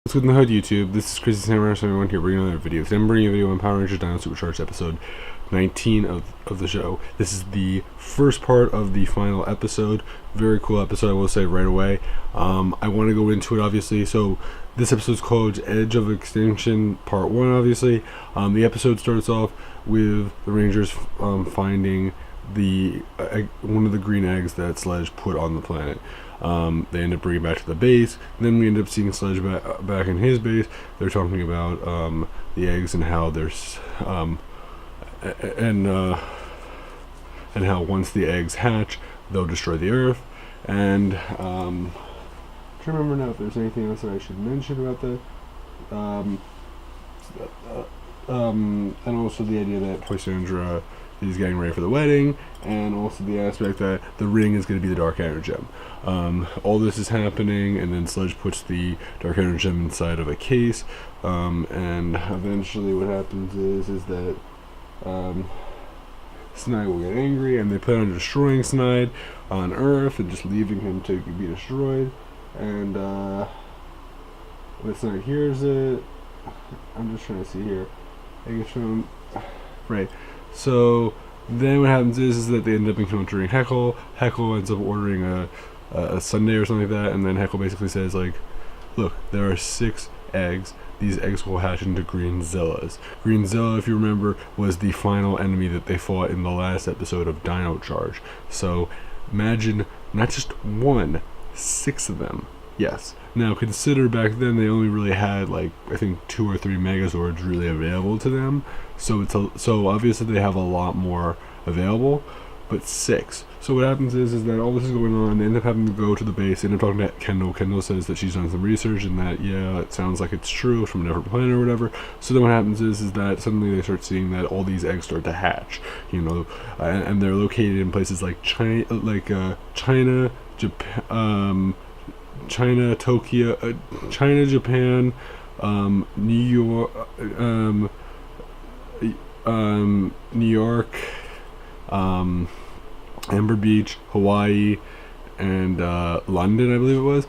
What's good in the hood, YouTube? This is Crazy Samurai, so everyone here bringing another video. Today I'm bringing a video on Power Rangers Dino Supercharged episode 19 of the show. This is the first part of the final episode. Very cool episode, I will say right away. I want to go into it, obviously. So this episode is called Edge of Extinction Part 1, obviously. The episode starts off with the Rangers finding the one of the green eggs that Sledge put on the planet. They end up bringing it back to the base. Then we end up seeing Sledge back in his base. They're talking about the eggs and how there's and how once the eggs hatch, they'll destroy the Earth. And I'm trying to remember now if there's anything else that I should mention about that. And also the idea that Poisandra is getting ready for the wedding, and also the aspect that the ring is going to be the Dark Energy Gem. All this is happening, and then Sledge puts the Dark Energy Gem inside of a case, and eventually what happens is that Snide will get angry, and they plan on destroying Snide on Earth and just leaving him to be destroyed. And when Snide hears it, I'm just trying to see here. I guess from right. So then what happens is that they end up encountering Heckle. Heckle ends up ordering a sundae or something like that, and then Heckle basically says, like, look, there are 6 eggs. These eggs will hatch into Greenzillas. Greenzilla, if you remember, was the final enemy that they fought in the last episode of Dino Charge. So imagine not just 1, 6 of them. Yes. Now consider back then they only really had, like, I think 2 or 3 Megazords really available to them. So so obviously they have a lot more available, but 6. So what happens is that all this is going on. They end up having to go to the base. They end up talking to Kendall. Kendall says that she's done some research and that, yeah, it sounds like it's true from a different planet or whatever. So then what happens is that suddenly they start seeing that all these eggs start to hatch, you know, and they're located in places like China, Japan, China, Tokyo, China, Japan, New York, New York, Amber Beach, Hawaii, and London, I believe it was.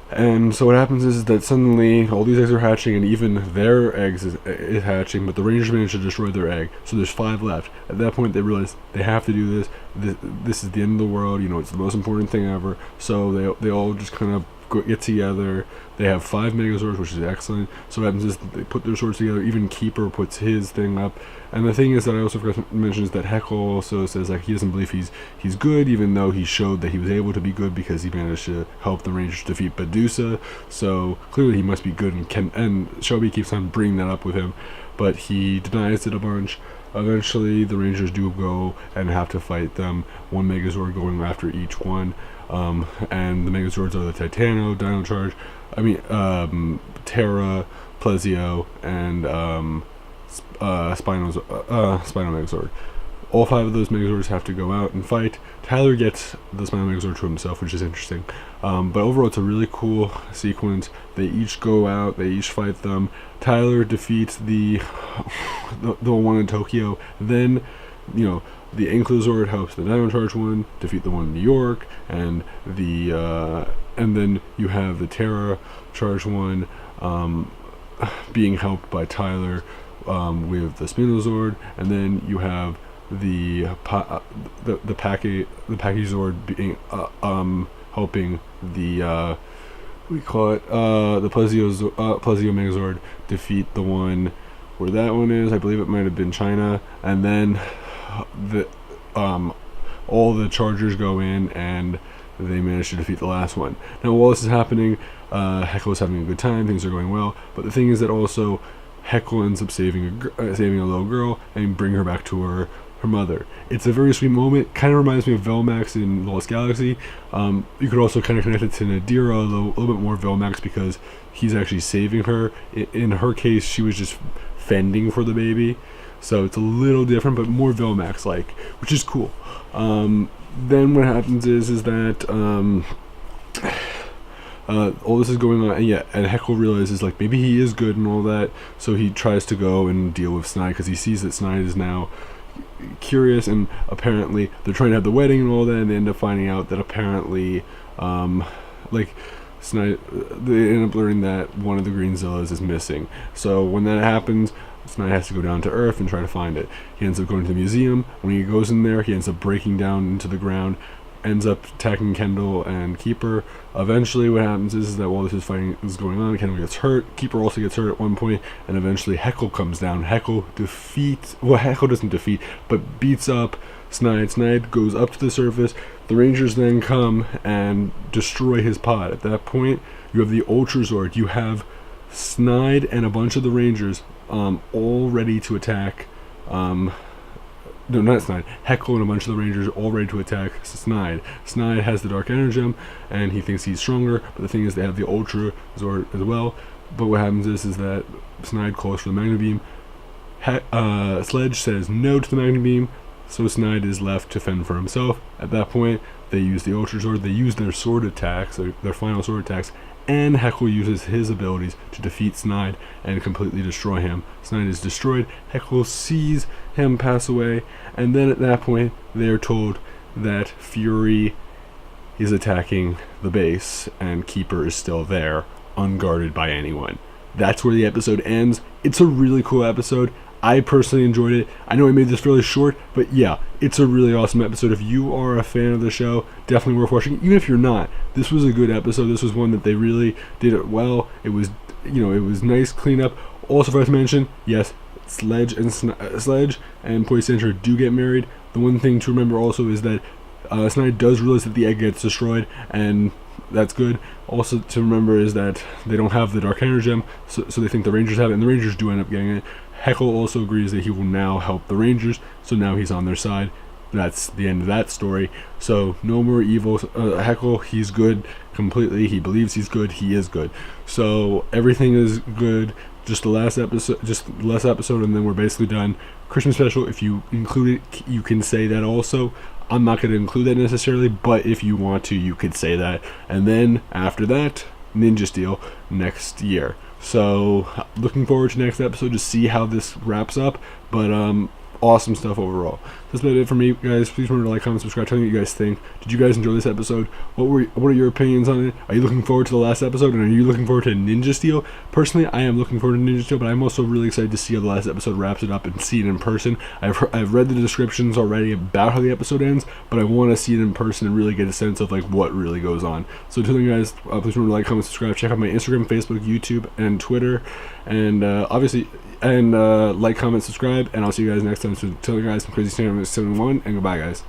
And so what happens is that suddenly all these eggs are hatching, and even their eggs is hatching, but the Rangers managed to destroy their egg. So there's 5 left. At that point, they realize they have to do this. This is the end of the world. You know, it's the most important thing ever. So they all just kind of get together. They have 5 Megazords, which is excellent. So what happens is they put their swords together. Even Keeper puts his thing up. And the thing is that I also forgot to mention is that Heckle also says that he doesn't believe he's good, even though he showed that he was able to be good because he managed to help the Rangers defeat Medusa. So clearly he must be good, and Shelby keeps on bringing that up with him, but he denies it a bunch. Eventually the Rangers do go and have to fight them, 1 Megazord going after each one. And the Megazords are the Titano, Dino Charge, Terra, Plesio, and Spino Megazord. All 5 of those Megazords have to go out and fight. Tyler gets the Spino Megazord to himself, which is interesting. But overall, it's a really cool sequence. They each go out, they each fight them. Tyler defeats the one in Tokyo. Then, you know, the Ankylosaur helps the Dino Charge one defeat the one in New York, and then you have the Terra Charge one being helped by Tyler with the Spinozord, and then you have the Pachysord being helping the we call it the Plesio Megazord defeat the one where that one is. I believe it might have been China, and then all the Chargers go in and they manage to defeat the last one. Now while this is happening, Heckle is having a good time, things are going well, but the thing is that also Heckle ends up saving a little girl and bring her back to her mother. It's a very sweet moment. Kind of reminds me of Velmax in Lost Galaxy. You could also kind of connect it to Nadira a little bit more Velmax because he's actually saving her. In her case, she was just fending for the baby, so it's a little different, but more Velmax like, which is cool. Then what happens is that all this is going on, and Heckle realizes, like, maybe he is good and all that, so he tries to go and deal with Snide because he sees that Snide is now curious, and apparently they're trying to have the wedding and all that, and they end up finding out that apparently like Snide, they end up learning that one of the Greenzillas is missing. So when that happens, Snide has to go down to Earth and try to find it. He ends up going to the museum. When he goes in there, he ends up breaking down into the ground, ends up attacking Kendall and Keeper. Eventually what happens is that while this is fighting is going on, Kendall gets hurt, Keeper also gets hurt at one point, and eventually Heckle comes down. Heckle doesn't defeat, but beats up Snide. Snide goes up to the surface. The Rangers then come and destroy his pod. At that point, you have the Ultrazord. You have Snide and a bunch of the Rangers all ready to attack. No, not Snide. Heckle and a bunch of the Rangers all ready to attack Snide. Snide has the Dark Energem, and he thinks he's stronger, but the thing is they have the Ultra Zord as well. But what happens is that Snide calls for the Magna Beam. Sledge says no to the Magna Beam, so Snide is left to fend for himself. At that point, they use the Ultra Zord. They use their sword attacks, their final sword attacks, and Heckle uses his abilities to defeat Snide and completely destroy him. Snide is destroyed. Heckle sees him pass away, and then at that point, they're told that Fury is attacking the base, and Keeper is still there, unguarded by anyone. That's where the episode ends. It's a really cool episode. I personally enjoyed it. I know I made this fairly short, but yeah, it's a really awesome episode. If you are a fan of the show, definitely worth watching. Even if you're not, this was a good episode. This was one that they really did it well. It was, it was nice cleanup. Also, forgot to mention, yes, Sledge and Poisandra do get married. The one thing to remember also is that Snide does realize that the egg gets destroyed, and that's good. Also to remember is that they don't have the Dark Energem, so they think the Rangers have it, and the Rangers do end up getting it. Heckle also agrees that he will now help the Rangers, so now he's on their side. That's the end of that story. So no more evil. Heckle, he's good completely. He believes he's good. He is good. So everything is good. Just the last episode, and then we're basically done. Christmas special, if you include it, you can say that also. I'm not going to include that necessarily, but if you want to, you could say that. And then after that, Ninja Steel next year. So looking forward to next episode to see how this wraps up. But awesome stuff overall. That's about it for me, guys. Please remember to like, comment, subscribe. Tell me what you guys think. Did you guys enjoy this episode? What are your opinions on it? Are you looking forward to the last episode, and are you looking forward to Ninja Steel? Personally, I am looking forward to Ninja Steel, but I'm also really excited to see how the last episode wraps it up and see it in person. I've read the descriptions already about how the episode ends, but I want to see it in person and really get a sense of like what really goes on. So until then, guys, please remember to like, comment, subscribe. Check out my Instagram, Facebook, YouTube, and Twitter, and obviously. And like, comment, subscribe, and I'll see you guys next time. So, tell you guys, I'm Crazy Santa 71, and goodbye, guys.